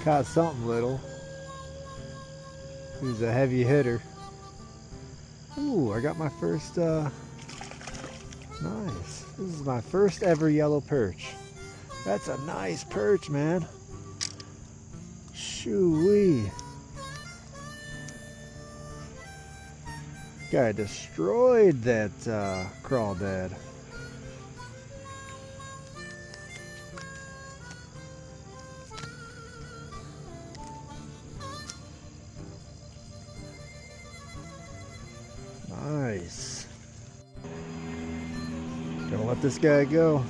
Caught something little. He was a heavy hitter. Ooh, I got my first, nice. This is my first ever yellow perch. That's a nice perch, man. Shoo-wee. Guy destroyed that crawdad. Nice. Gonna let this guy go.